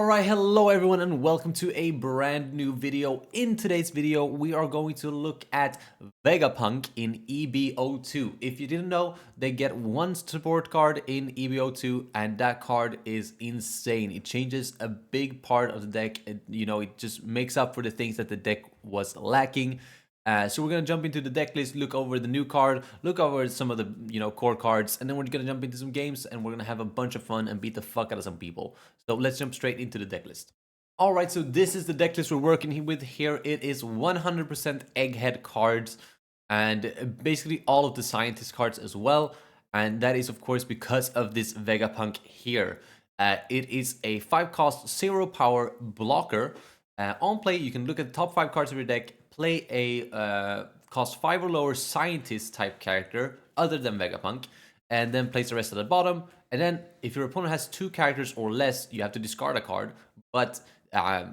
Alright, hello everyone and welcome to a brand new video. In today's video, we are going to look at Vegapunk in EB-02. If you didn't know, they get one support card in EB-02 and that card is insane. It changes a big part of the deck. It just makes up for the things that the deck was lacking. So we're going to jump into the deck list, look over the new card, look over some of the core cards, and then we're going to jump into some games and we're going to have a bunch of fun and beat the fuck out of some people. So let's jump straight into the deck list. Alright, so this is the deck list we're working with here. It is 100% Egghead cards and basically all of the Scientist cards as well. And that is of course because of this Vegapunk here. It is a 5-cost 0-power blocker. On play, you can look at the top 5 cards of your deck, play a cost 5 or lower scientist type character other than Vegapunk, and then place the rest at the bottom. And then if your opponent has 2 characters or less, you have to discard a card, but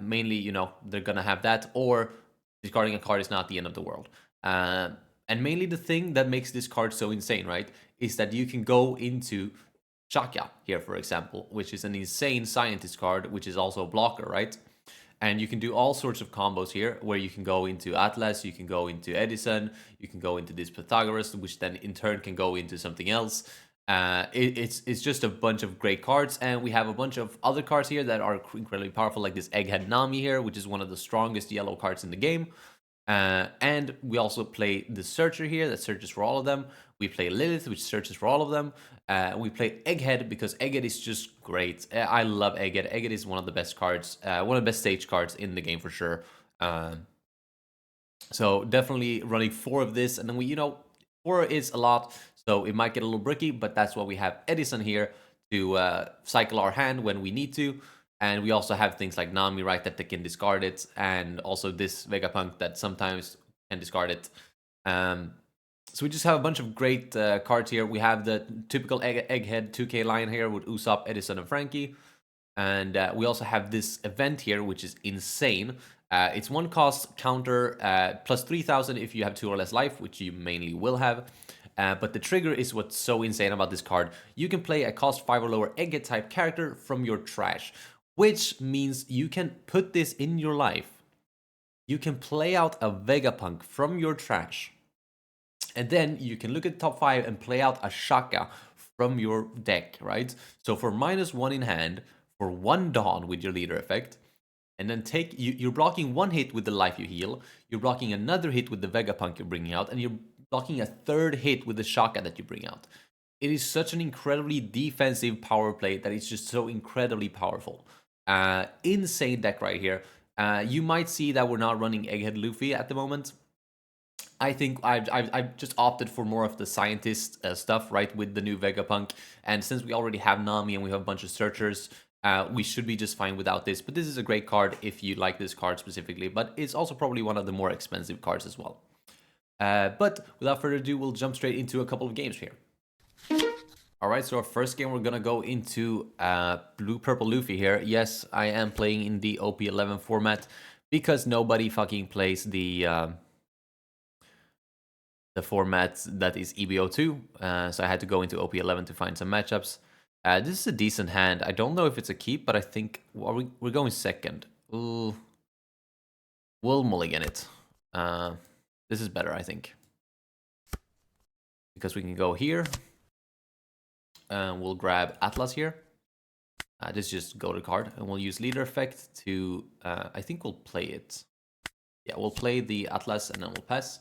mainly, they're gonna have that, or discarding a card is not the end of the world. And mainly the thing that makes this card so insane, right, is that you can go into Shaka here, for example, which is an insane scientist card, which is also a blocker, right? And you can do all sorts of combos here, where you can go into Atlas, you can go into Edison, you can go into this Pythagoras, which then in turn can go into something else. It's just a bunch of great cards, and we have a bunch of other cards here that are incredibly powerful, like this Egghead Nami here, which is one of the strongest yellow cards in the game. And we also play the Searcher here that searches for all of them. We play Lilith, which searches for all of them. We play Egghead because Egghead is just great. I love Egghead. Egghead is one of the best cards, one of the best stage cards in the game for sure. So definitely running 4 of this, and then 4 is a lot, so it might get a little bricky, but that's why we have Edison here to cycle our hand when we need to. And we also have things like Nami, right, that they can discard it, and also this Vegapunk that sometimes can discard it. So we just have a bunch of great cards here. We have the typical Egghead 2K line here with Usopp, Edison, and Frankie. And we also have this event here, which is insane. It's 1 cost counter plus 3,000 if you have 2 or less life, which you mainly will have. But the trigger is what's so insane about this card. You can play a cost 5 or lower Egghead type character from your trash, which means you can put this in your life. You can play out a Vegapunk from your trash, and then you can look at the top 5 and play out a Shaka from your deck, right? So for -1 in hand, for 1 Dawn with your leader effect, and then you're blocking 1 hit with the life you heal, you're blocking another hit with the Vegapunk you're bringing out, and you're blocking a 3rd hit with the Shaka that you bring out. It is such an incredibly defensive power play that it's just so incredibly powerful. Insane deck right here. You might see that we're not running Egghead Luffy at the moment. I think I've just opted for more of the scientist stuff, right, with the new Vegapunk. And since we already have Nami and we have a bunch of searchers, we should be just fine without this. But this is a great card if you like this card specifically. But it's also probably one of the more expensive cards as well. But without further ado, we'll jump straight into a couple of games here. Alright, so our first game, we're gonna go into Blue-Purple Luffy here. Yes, I am playing in the OP11 format because nobody fucking plays the format that is EB-02. So I had to go into OP11 to find some matchups. This is a decent hand. I don't know if it's a keep, but I think we're going second. Ooh. We'll mulligan it. This is better, I think. Because we can go here. We'll grab Atlas here. This is just go to card, and we'll use leader effect to. I think we'll play it. Yeah, we'll play the Atlas and then we'll pass.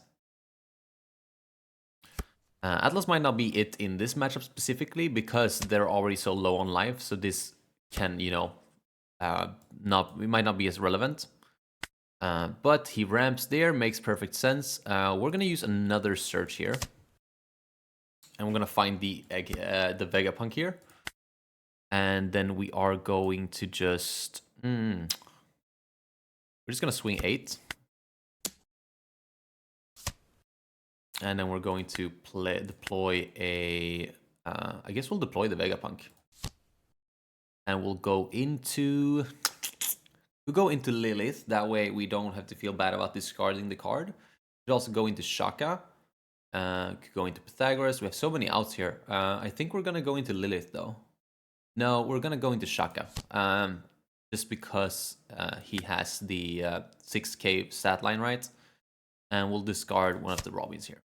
Atlas might not be it in this matchup specifically because they're already so low on life. So this can, it might not be as relevant. But he ramps there, makes perfect sense. We're gonna use another search here. And we're gonna find the Vegapunk here, and then we are going to just we're just gonna swing 8, and then we're going to deploy a. I guess we'll deploy the Vegapunk, and we'll go into Lilith. That way we don't have to feel bad about discarding the card. We'll also go into Shaka. Could go into Pythagoras. We have so many outs here. I think we're gonna go into Lilith though. No, we're gonna go into Shaka. just because he has the 6k stat line, right? And we'll discard one of the Robins here.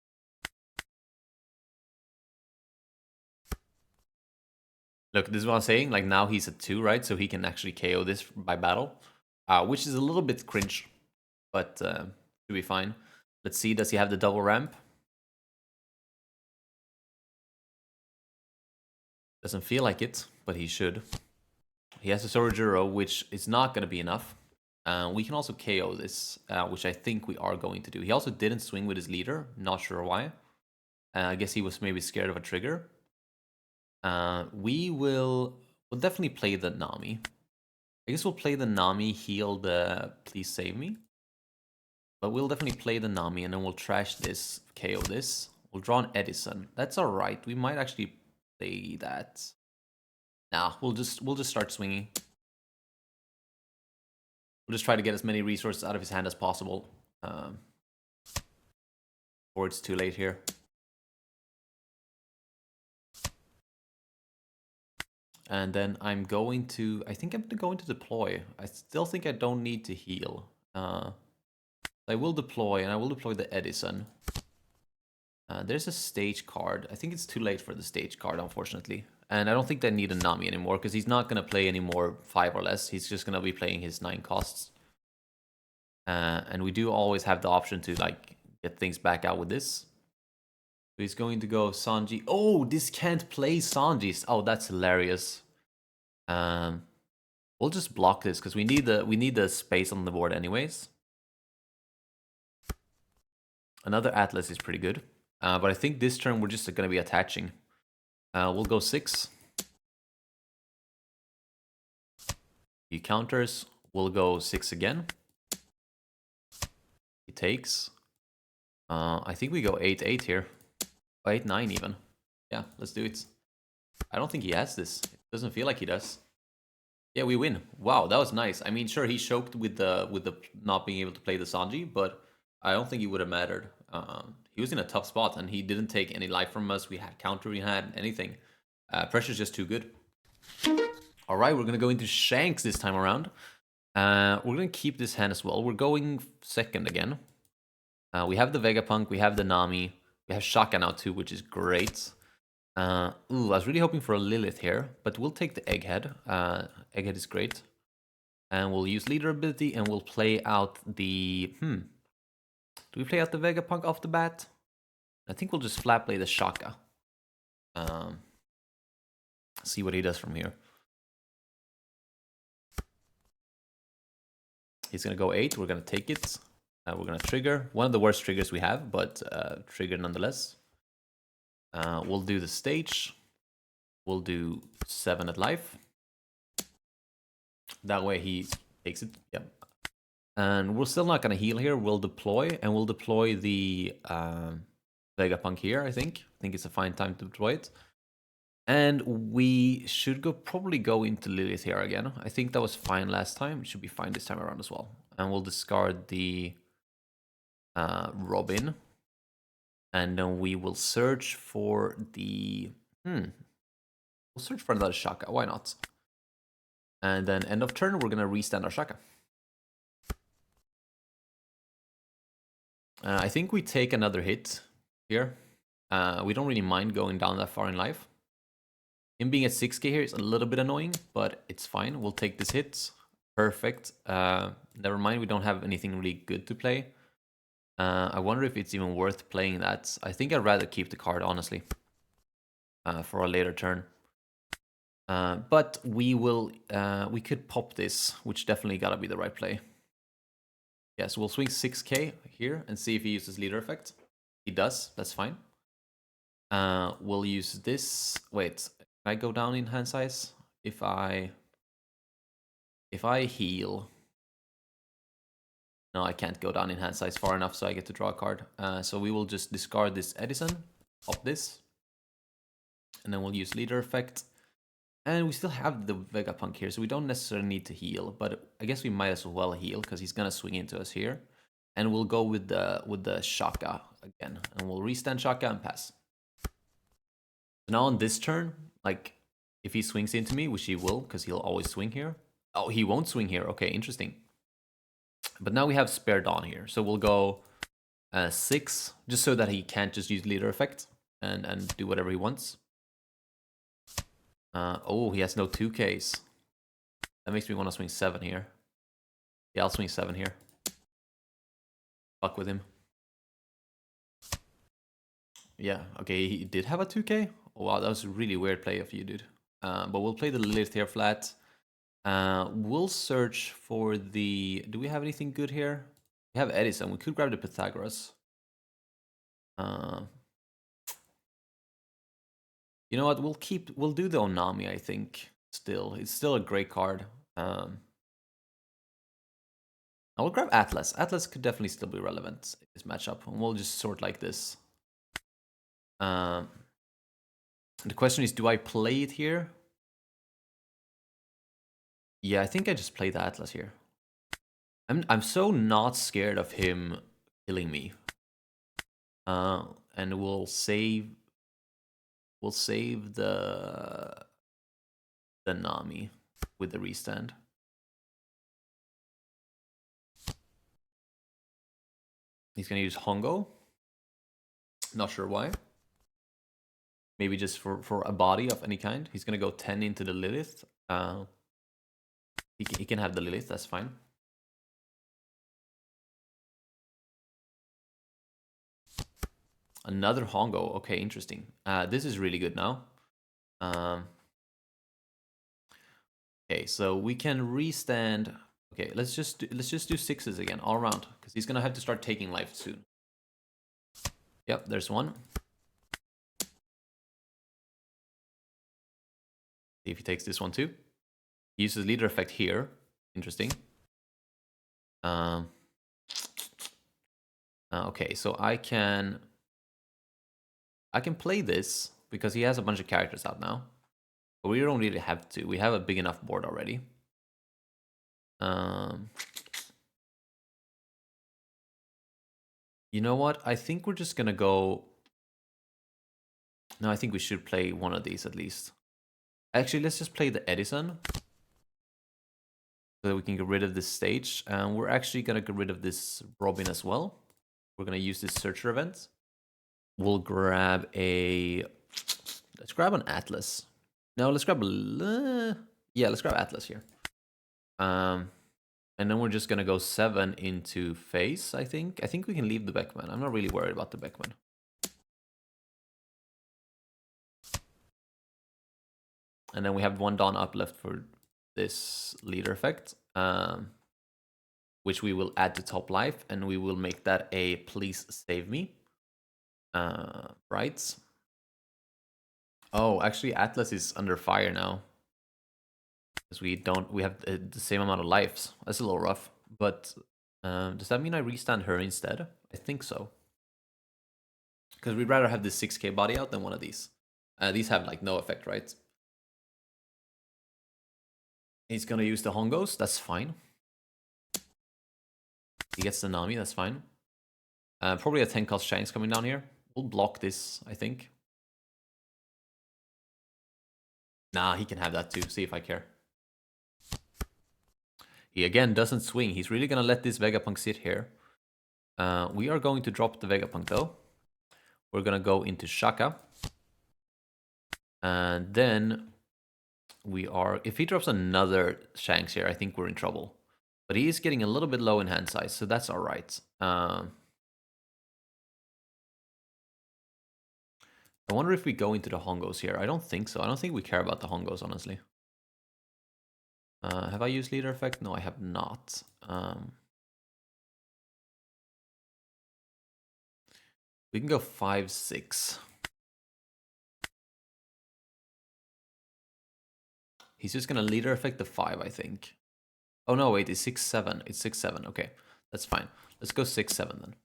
Look, this is what I'm saying. Like, now he's at 2, right? So he can actually KO this by battle, which is a little bit cringe, but should be fine. Let's see, does he have the double ramp? Doesn't feel like it, but he should. He has a Zoro, which is not going to be enough. We can also KO this, which I think we are going to do. He also didn't swing with his leader. Not sure why. I guess he was maybe scared of a trigger. We'll definitely play the Nami. I guess we'll play the Nami, heal the Please Save Me. But we'll definitely play the Nami, and then we'll trash this, KO this. We'll draw an Edison. That's alright. We might actually play that. Nah, we'll just start swinging. We'll just try to get as many resources out of his hand as possible. Or it's too late here. And then I'm going to... I think I'm going to deploy. I still think I don't need to heal. I will deploy, and I will deploy the Edison. There's a stage card. I think it's too late for the stage card, unfortunately. And I don't think they need a Nami anymore, because he's not going to play any more 5 or less. He's just going to be playing his 9 costs. And we do always have the option to, like, get things back out with this. So he's going to go Sanji. Oh, this can't play Sanji's. Oh, that's hilarious. We'll just block this, because we need the space on the board anyways. Another Atlas is pretty good. But I think this turn we're just going to be attaching. We'll go 6. He counters. We'll go 6 again. He takes. I think we go 8-8 here. 8-9 even. Yeah, let's do it. I don't think he has this. It doesn't feel like he does. Yeah, we win. Wow, that was nice. I mean, sure, he choked with the not being able to play the Sanji, but I don't think it would have mattered. He was in a tough spot, and he didn't take any life from us. We had counter, we had anything. Pressure's just too good. All right, we're going to go into Shanks this time around. We're going to keep this hand as well. We're going second again. We have the Vegapunk, we have the Nami, we have Shaka now too, which is great. I was really hoping for a Lilith here, but we'll take the Egghead. Egghead is great. And we'll use leader ability, and we'll play out the... Do we play out the Vegapunk off the bat? I think we'll just flat play the Shaka. See what he does from here. He's going to go 8. We're going to take it. We're going to trigger. One of the worst triggers we have, but trigger nonetheless. We'll do the stage. We'll do 7 at life. That way he takes it. Yep. And we're still not going to heal here. We'll deploy, and we'll deploy the Vegapunk here, I think. I think it's a fine time to deploy it. And we should probably go into Lilith here again. I think that was fine last time. It should be fine this time around as well. And we'll discard the Robin. And then we will search for the... We'll search for another Shaka. Why not? And then end of turn, we're going to restand our Shaka. I think we take another hit here. We don't really mind going down that far in life. Him being at 6k here is a little bit annoying, but it's fine. We'll take this hit. Perfect. Never mind, we don't have anything really good to play. I wonder if it's even worth playing that. I think I'd rather keep the card, honestly, for a later turn. But we could pop this, which definitely gotta be the right play. Yeah, so we'll swing 6k here and see if he uses leader effect. He does, that's fine. We'll use this. Wait, can I go down in hand size? If I heal... No, I can't go down in hand size far enough, so I get to draw a card. So we will just discard this Edison, pop this. And then we'll use leader effect. And we still have the Vegapunk here, so we don't necessarily need to heal. But I guess we might as well heal, because he's going to swing into us here. And we'll go with the Shaka again. And we'll restand Shaka and pass. So now on this turn, like, if he swings into me, which he will, because he'll always swing here, Oh, he won't swing here. Okay, interesting. But now we have spare Dawn here. So we'll go 6, just so that he can't just use leader effect and do whatever he wants. Oh, he has no 2Ks. That makes me want to swing 7 here. Yeah, I'll swing 7 here. Fuck with him. Yeah, okay, he did have a 2K. Oh, wow, that was a really weird play of you, dude. But we'll play the Lilith here flat. We'll search for the... Do we have anything good here? We have Edison. We could grab the Pythagoras. You know what? We'll do the Onami, I think. Still, it's still a great card. I will grab Atlas. Atlas could definitely still be relevant in this matchup, and we'll just sort like this. The question is, do I play it here? Yeah, I think I just play the Atlas here. I'm so not scared of him killing me. And we'll save the Nami with the restand. He's gonna use Hongo. Not sure why. Maybe just for a body of any kind. He's gonna go 10 into the Lilith. He can have the Lilith, that's fine. Another Hongo. Okay, interesting. This is really good now. Okay, so we can restand. Okay, let's just do 6s again all around, because he's gonna have to start taking life soon. Yep, there's one. See if he takes this one too. He uses leader effect here. Interesting. Okay, so I can play this because he has a bunch of characters out now. But we don't really have to. We have a big enough board already. You know what? I think we're just gonna go... No, I think we should play one of these at least. Actually, let's just play the Edison. So that we can get rid of this stage. And we're actually gonna get rid of this Robin as well. We're gonna use this searcher event. We'll grab a... Let's grab an Atlas. No, let's grab a... Yeah, let's grab Atlas here. And then we're just gonna go 7 into face, I think. I think we can leave the Beckman. I'm not really worried about the Beckman. And then we have 1 Dawn up left for this leader effect, which we will add to top life, and we will make that a please save me. Right? Oh, actually Atlas is under fire now. Because we have the same amount of lives. That's a little rough. But does that mean I restand her instead? I think so. Because we'd rather have this 6k body out than one of these. These have like no effect, right? He's gonna use the Hongos, that's fine. He gets the Nami, that's fine. Probably a 10 cost Shanks coming down here. We'll block this, I think. Nah, he can have that too, see if I care. He again doesn't swing. He's really gonna let this Vegapunk sit here. We are going to drop the Vegapunk though. We're gonna go into Shaka. And then we are... If he drops another Shanks here, I think we're in trouble. But he is getting a little bit low in hand size, so that's alright. I wonder if we go into the Hongos here. I don't think so. I don't think we care about the Hongos, honestly. Have I used leader effect? No, I have not. We can go 5, 6. He's just gonna leader effect the 5, I think. Oh no, wait, it's 6, 7. It's 6, 7. Okay, that's fine. Let's go 6, 7 then.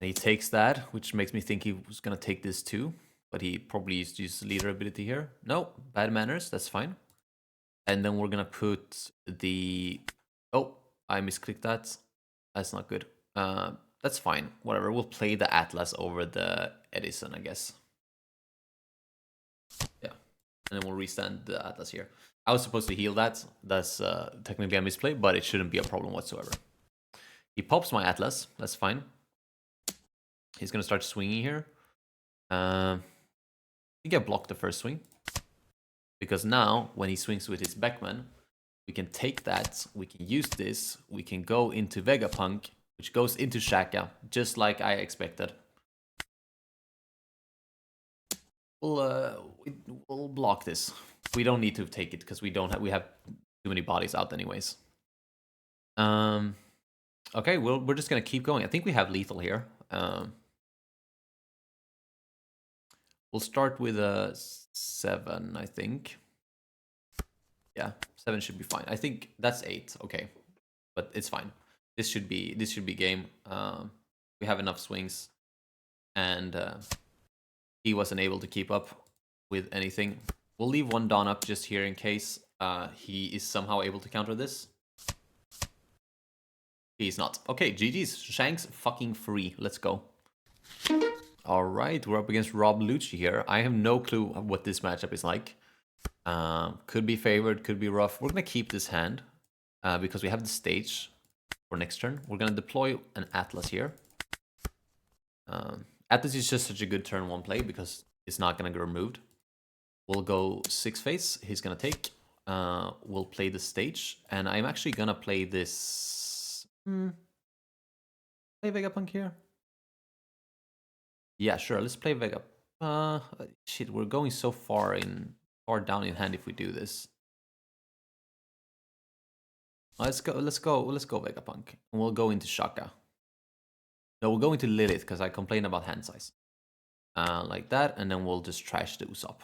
And he takes that, which makes me think he was gonna take this too. But he probably used leader ability here. No, bad manners, that's fine. And then we're gonna put the... Oh, I misclicked that. That's not good. That's fine. Whatever. We'll play the Atlas over the Edison, I guess. Yeah. And then we'll restand the Atlas here. I was supposed to heal that. That's technically a misplay, but it shouldn't be a problem whatsoever. He pops my Atlas. That's fine. He's gonna start swinging here. I think I blocked the first swing. Because now, when he swings with his Beckman, we can take that, we can use this, we can go into Vegapunk, which goes into Shaka, just like I expected. We'll block this. We don't need to take it because we have too many bodies out anyways. Okay, we're just gonna keep going. I think we have lethal here. We'll start with a 7, I think. Yeah, 7 should be fine. I think that's 8. Okay, but it's fine. This should be game. We have enough swings, and he wasn't able to keep up with anything. We'll leave 1 Dawn up just here in case he is somehow able to counter this. He's not. Okay, GG's. Shanks fucking free. Let's go. Alright, we're up against Rob Lucci here. I have no clue what this matchup is like. Could be favored, could be rough. We're going to keep this hand because we have the stage for next turn. We're going to deploy an Atlas here. Atlas is just such a good turn 1 play because it's not going to get removed. We'll go 6 face. He's going to take. We'll play the stage. And I'm actually going to play this... Play Vegapunk here? Yeah, sure. Let's play Vega. Shit, we're going so far down in hand if we do this. Let's go Vegapunk. And we'll go into Shaka. No, we'll go into Lilith because I complain about hand size. Like that, and then we'll just trash the Usopp.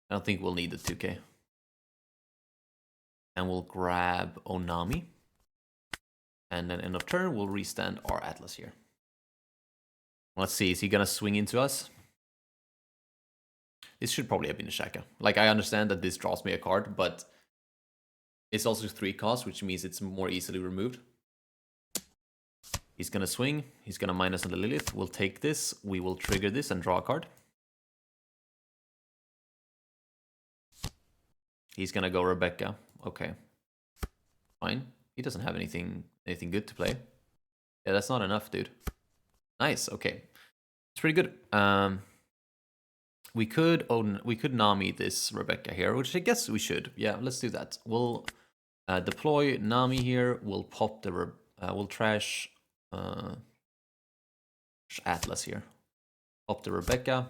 I don't think we'll need the 2k. And we'll grab Onami. And then end of turn, we'll restand our Atlas here. Let's see, is he gonna swing into us? This should probably have been a Shaka. Like, I understand that this draws me a card, but it's also 3 cost, which means it's more easily removed. He's gonna swing. He's gonna minus on the Lilith. We'll take this. We will trigger this and draw a card. He's gonna go Rebecca. Okay. Fine. He doesn't have anything good to play. Yeah, that's not enough, dude. Nice. Okay. It's pretty good. We could Nami this Rebecca here, which I guess we should. Yeah, let's do that. We'll deploy Nami here. We'll pop the we'll trash Atlas here. Pop the Rebecca.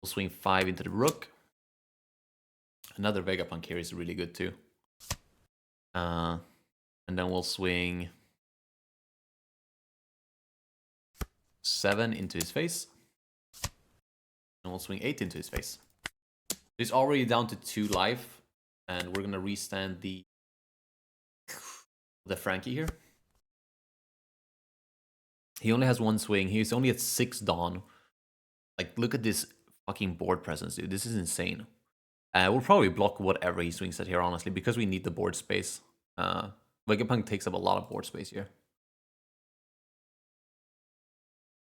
We'll swing 5 into the Rook. Another Vegapunk here is really good too. And then we'll swing 7 into his face. And we'll swing 8 into his face. He's already down to 2 life. And we're gonna restand the Frankie here. He only has 1 swing. He's only at 6 Dawn. Like, look at this fucking board presence, dude. This is insane. We'll probably block whatever he swings at here, honestly, because we need the board space. Vegapunk takes up a lot of board space here.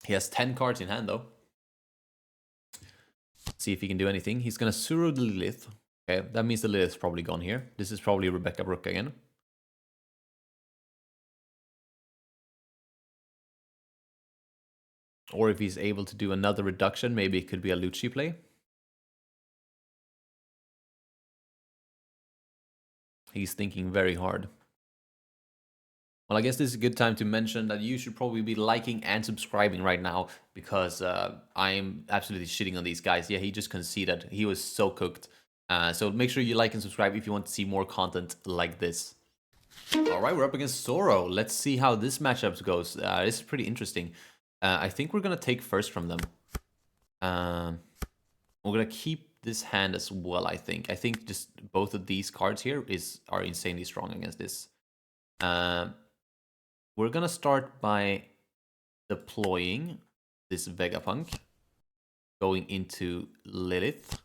He has 10 cards in hand, though. Let's see if he can do anything. He's going to Zoro the Lilith. Okay, that means the Lilith's probably gone here. This is probably Rebecca Brook again. Or if he's able to do another reduction, maybe it could be a Lucci play. He's thinking very hard. Well, I guess this is a good time to mention that you should probably be liking and subscribing right now because I'm absolutely shitting on these guys. Yeah, he just conceded. He was so cooked. So make sure you like and subscribe if you want to see more content like this. All right, we're up against Zoro. Let's see how this matchup goes. This is pretty interesting. I think we're going to take first from them. We're going to keep this hand as well, I think. I think just both of these cards here are insanely strong against this. We're going to start by deploying this Vegapunk, going into Lilith.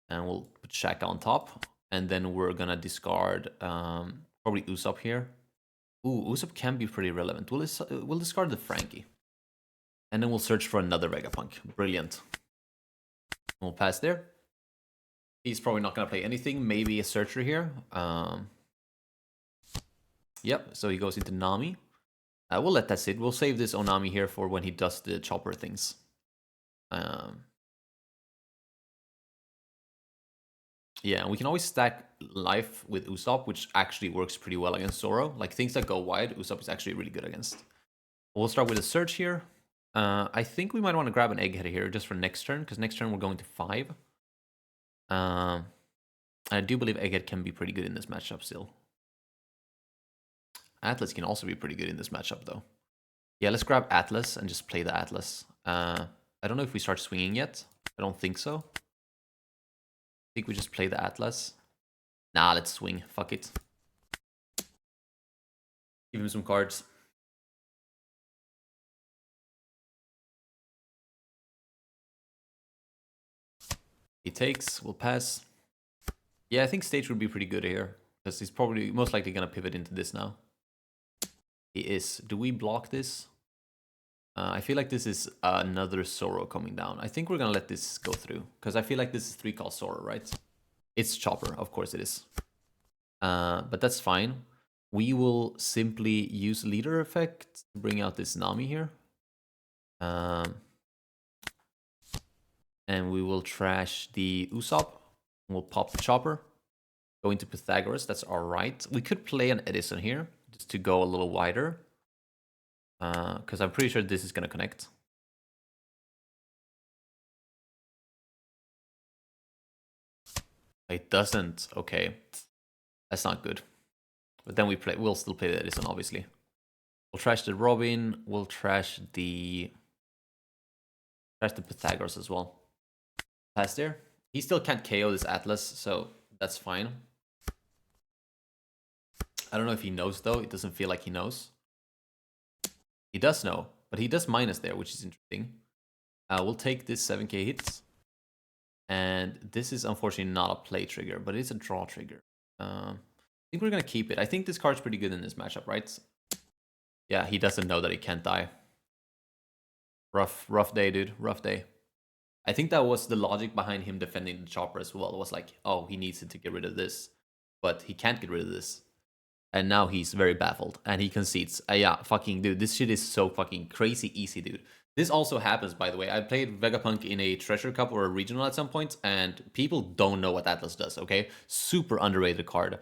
And we'll put Shaka on top. And then we're gonna discard probably Usopp here. Ooh, Usopp can be pretty relevant. We'll discard the Frankie. And then we'll search for another Vegapunk. Brilliant. We'll pass there. He's probably not gonna play anything. Maybe a searcher here. Yep, so he goes into Nami. We'll let that sit. We'll save this Onami here for when he does the chopper things. Yeah, we can always stack life with Usopp, which actually works pretty well against Zoro. Like, things that go wide, Usopp is actually really good against. We'll start with a search here. I think we might want to grab an egghead here just for next turn, because next turn we're going to 5. I do believe egghead can be pretty good in this matchup still. Atlas can also be pretty good in this matchup, though. Yeah, let's grab Atlas and just play the Atlas. I don't know if we start swinging yet. I don't think so. I think we just play the Atlas. Nah, let's swing. Fuck it. Give him some cards. He takes. We'll pass. Yeah, I think stage would be pretty good here. Because he's probably most likely going to pivot into this now. He is. Do we block this? I feel like this is another Zoro coming down. I think we're going to let this go through. Because I feel like this is 3-cost Zoro, right? It's Chopper. Of course it is. But that's fine. We will simply use leader effect to bring out this Nami here. And we will trash the Usopp. We'll pop the Chopper. Go into Pythagoras. That's alright. We could play an Edison here just to go a little wider. Because I'm pretty sure this is going to connect. It doesn't. Okay. That's not good. But then we'll still play the Edison, obviously. We'll trash the Robin. We'll trash the Pythagoras as well. Pass there. He still can't KO this Atlas, so that's fine. I don't know if he knows, though. It doesn't feel like he knows. He does know, but he does minus there, which is interesting. We'll take this 7k hits. And this is unfortunately not a play trigger, but it's a draw trigger. I think we're going to keep it. I think this card's pretty good in this matchup, right? Yeah, he doesn't know that he can't die. Rough day, dude. Rough day. I think that was the logic behind him defending the Chopper as well. It was like, oh, he needs to get rid of this, but he can't get rid of this. And now he's very baffled, and he concedes. Yeah, fucking dude, this shit is so fucking crazy easy, dude. This also happens, by the way. I played Vegapunk in a Treasure Cup or a Regional at some point, and people don't know what Atlas does, okay? Super underrated card.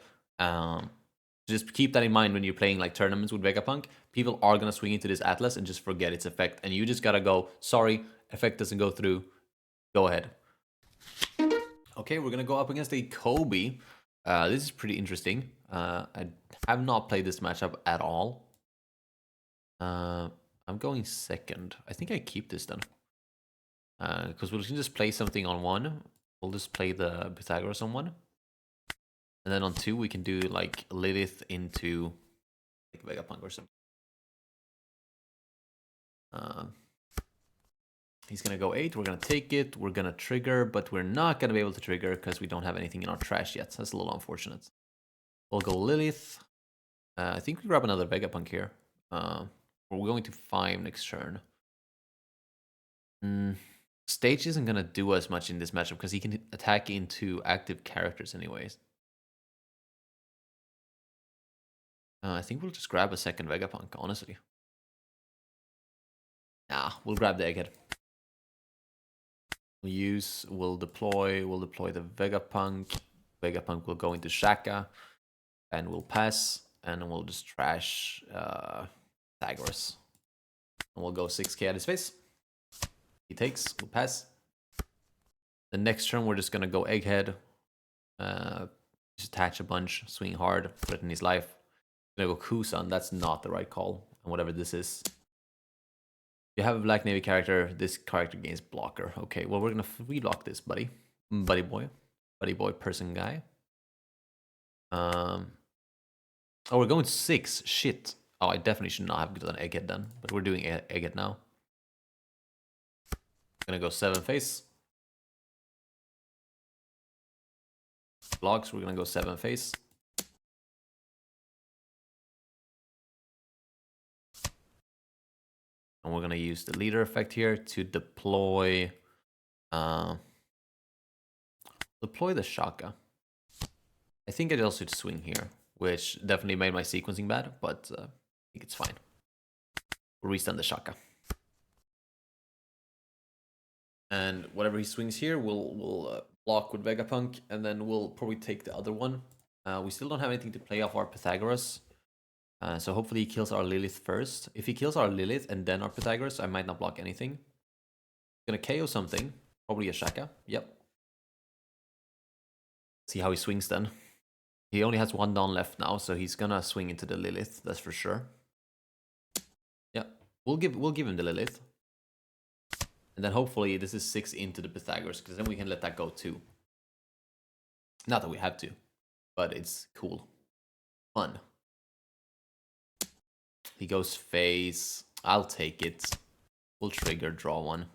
Just keep that in mind when you're playing like tournaments with Vegapunk. People are going to swing into this Atlas and just forget its effect, and you just got to go, sorry, effect doesn't go through. Go ahead. Okay, we're going to go up against a Koby. This is pretty interesting. I have not played this matchup at all. I'm going second. I think I keep this then. Because we can just play something on 1. We'll just play the Pythagoras on 1. And then on 2, we can do like Lilith into like Vegapunk or something. He's going to go 8. We're going to take it. We're going to trigger, but we're not going to be able to trigger because we don't have anything in our trash yet. That's a little unfortunate. We'll go Lilith. I think we grab another Vegapunk here. We're going to 5 next turn. Stage isn't going to do as much in this matchup because he can attack into active characters anyways. I think we'll just grab a second Vegapunk, honestly. Nah, we'll grab the Egghead. We'll deploy the Vegapunk. Vegapunk will go into Shaka, and we'll pass, and then we'll just trash Pythagoras. And we'll go 6k at his face. He takes, we'll pass. The next turn, we're just gonna go Egghead. Just attach a bunch, swing hard, put it in his life. Gonna go Kusan, that's not the right call, and whatever this is. You have a Black Navy character, this character gains blocker. Okay, well, we're gonna reblock this, buddy. Buddy boy, person guy. Oh, we're going 6, shit. Oh, I definitely should not have done Egghead then, but we're doing Egghead now. Gonna go 7 face. blocks, we're gonna go 7 phase. And we're gonna use the leader effect here to deploy the Shaka. I think I also swing here, which definitely made my sequencing bad, but I think it's fine. We'll restun the Shaka. And whatever he swings here, we'll block with Vegapunk, and then we'll probably take the other one. We still don't have anything to play off our Pythagoras. So hopefully he kills our Lilith first. If he kills our Lilith and then our Pythagoras, I might not block anything. Gonna KO something. Probably a Shaka. Yep. See how he swings then. He only has 1 down left now, so he's gonna swing into the Lilith, that's for sure. Yeah, we'll give him the Lilith. And then hopefully this is 6 into the Pythagoras, because then we can let that go too. Not that we have to, but it's cool. Fun. He goes phase. I'll take it. We'll trigger, draw 1.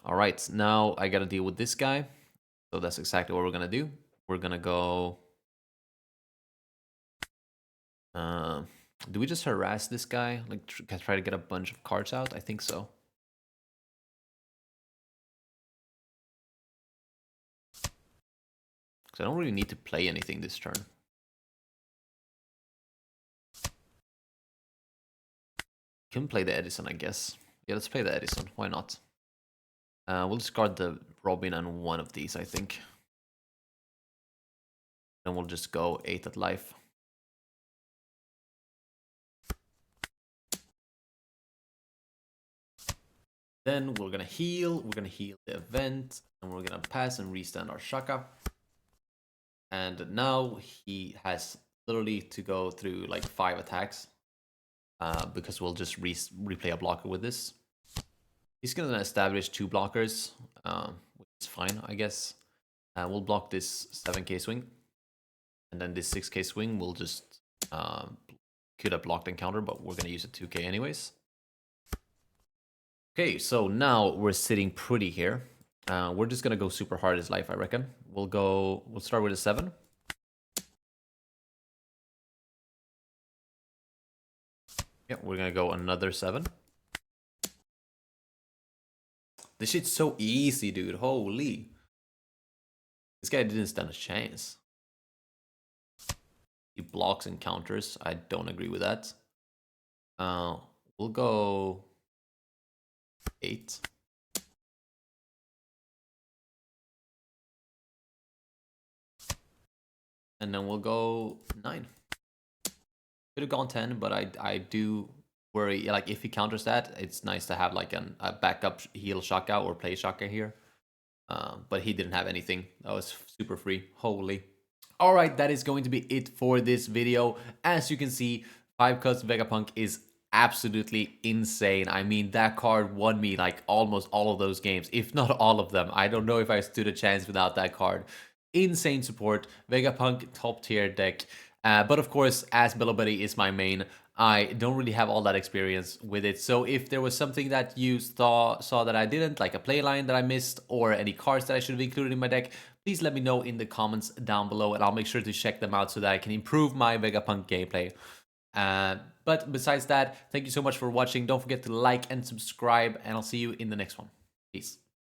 Alright, now I gotta deal with this guy. So that's exactly what we're gonna do. We're gonna go... do we just harass this guy? Like, try to get a bunch of cards out? I think so. Because I don't really need to play anything this turn. Can play the Edison, I guess. Yeah, let's play the Edison. Why not? We'll discard the Robin and 1 of these, I think. Then we'll just go 8 at life. Then we're gonna heal. We're gonna heal the event. And we're gonna pass and restand our Shaka. And now he has literally to go through like 5 attacks. Because we'll just replay a blocker with this. He's gonna establish 2 blockers, which is fine, I guess. We'll block this 7k swing. And then this 6k swing will just could have blocked and counter, but we're gonna use a 2k anyways. Okay, so now we're sitting pretty here. We're just gonna go super hard as life, I reckon. We'll start with a 7. Yeah, we're gonna go another 7. This shit's so easy, dude. Holy. This guy didn't stand a chance. He blocks and counters. I don't agree with that. We'll go 8. And then we'll go 9. Could have gone 10, but I do worry, like, if he counters that, it's nice to have like a backup heal Shaka or play Shaka here. But he didn't have anything. That was super free. Holy. Alright, that is going to be it for this video. As you can see, 5 Cost Vegapunk is absolutely insane. I mean, that card won me like almost all of those games, if not all of them. I don't know if I stood a chance without that card. Insane support. Vegapunk top tier deck. But of course, as Bello Buddy is my main, I don't really have all that experience with it. So if there was something that you saw that I didn't, like a playline that I missed, or any cards that I should have included in my deck, please let me know in the comments down below, and I'll make sure to check them out so that I can improve my Vegapunk gameplay. But besides that, thank you so much for watching. Don't forget to like and subscribe, and I'll see you in the next one. Peace.